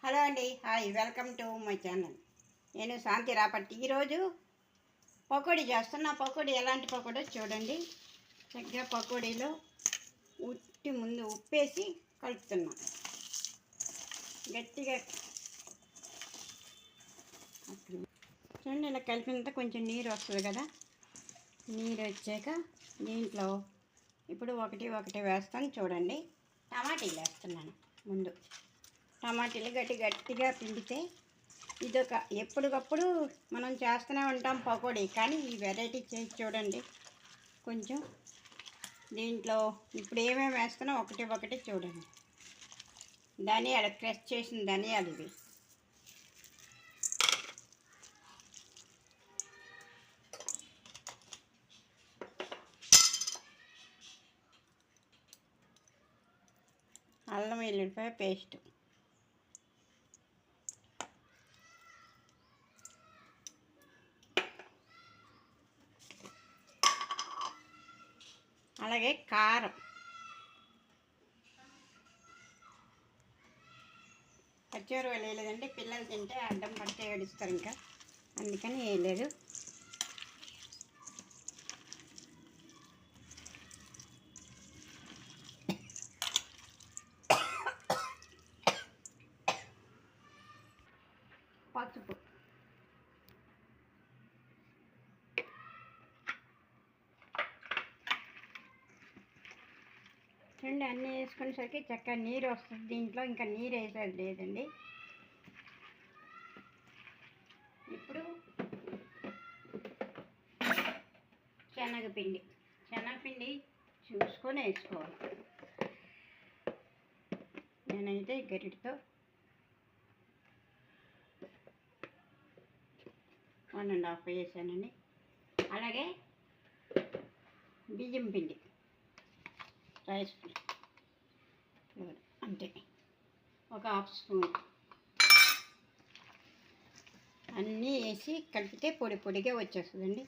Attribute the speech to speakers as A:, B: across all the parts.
A: Hello అండి, hi, welcome to my channel. నేను శాంతి రాపట్టి. ఈరోజు పకోడీ చేస్తున్నా. పకోడీ ఎలాంటి పకోడీ చూడండి. చక్కగా పకోడీలో ముందు ఉప్పేసి కలుపుతున్నా. గట్టిగా చూడండి, ఇలా కలిపినంత కొంచెం నీరు వస్తుంది కదా. నీరు వచ్చాక దీంట్లో ఇప్పుడు ఒకటి వేస్తాను చూడండి. టమాటీలు వేస్తున్నాను. ముందు టమాటీలు గట్టిగా పిండితే ఇదొక ఎప్పటికప్పుడు మనం చేస్తూనే ఉంటాం పకోడీ, కానీ ఈ వెరైటీ చేసి చూడండి. కొంచెం దీంట్లో ఇప్పుడు ఏమేమి వేస్తున్నా ఒకటి చూడండి. ధనియాలు, క్రష్ చేసిన ధనియాలు ఇవి. అల్లం వెల్లుల్లిపాయ పేస్ట్, అలాగే కారం, పచ్చిమిరపకాయలు వేయలేదంటే పిల్లలు తింటే అడ్డం పడితే ఏడుస్తారు, ఇంకా అందుకని వేయలేదు. పసుపు, చూడండి. అన్నీ వేసుకునేసరికి చక్కగా నీరు వస్తుంది. దీంట్లో ఇంకా నీరు వేసేది లేదండి. ఇప్పుడు శనగపిండి చూసుకొని వేసుకోవాలి. నేనైతే గరిటతో 1.5 వేసానండి. అలాగే బియ్యం పిండి, రైస్ అంతే, ఒక 1/2 స్పూన్ అన్నీ వేసి కలిపితే పొడిగా వచ్చేస్తుందండి.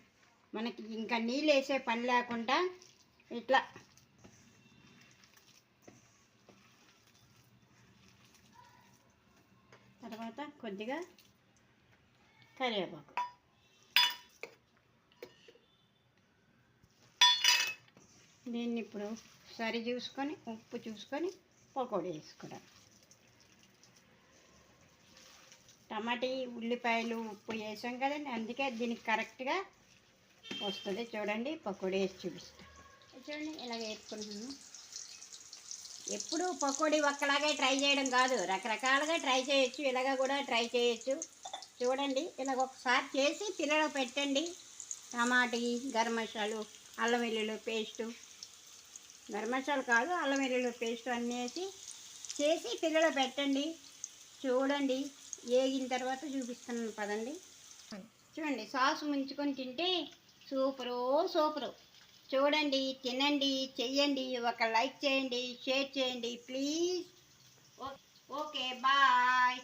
A: మనకి ఇంకా నీళ్ళు వేసే పని లేకుండా ఇట్లా తర్వాత కొద్దిగా కరివేపాకు, దీన్ని ఇప్పుడు సరి చూసుకొని ఉప్పు చూసుకొని పకోడీ వేసుకోవడం. టమాటీ, ఉల్లిపాయలు, ఉప్పు వేసాం కదండి, అందుకే దీనికి కరెక్ట్గా వస్తుంది. చూడండి, పకోడీ వేసి చూపిస్తాను. చూడండి, ఇలాగ వేసుకుంటున్నాను. ఎప్పుడు పకోడీ ఒక్కలాగే ట్రై చేయడం కాదు, రకరకాలుగా ట్రై చేయొచ్చు. ఇలాగ కూడా ట్రై చేయొచ్చు. చూడండి, ఇలాగ ఒకసారి చేసి పిల్లలకు పెట్టండి. టమాటీ, గరం మసాలు, అల్లం వెల్లుల్లి పేస్టు, గరం మసాలా కాదు, అల్లం వెల్లుల్లి పేస్ట్ అన్నీ వేసి చేసి పిల్లలకు పెట్టండి. చూడండి, వేగిన తర్వాత చూపిస్తున్నాను పదండి. చూడండి, సాసు ముంచుకొని తింటే సూపరు. చూడండి, తినండి, చెయ్యండి. ఒక లైక్ చేయండి, షేర్ చేయండి ప్లీజ్. Okay, bye.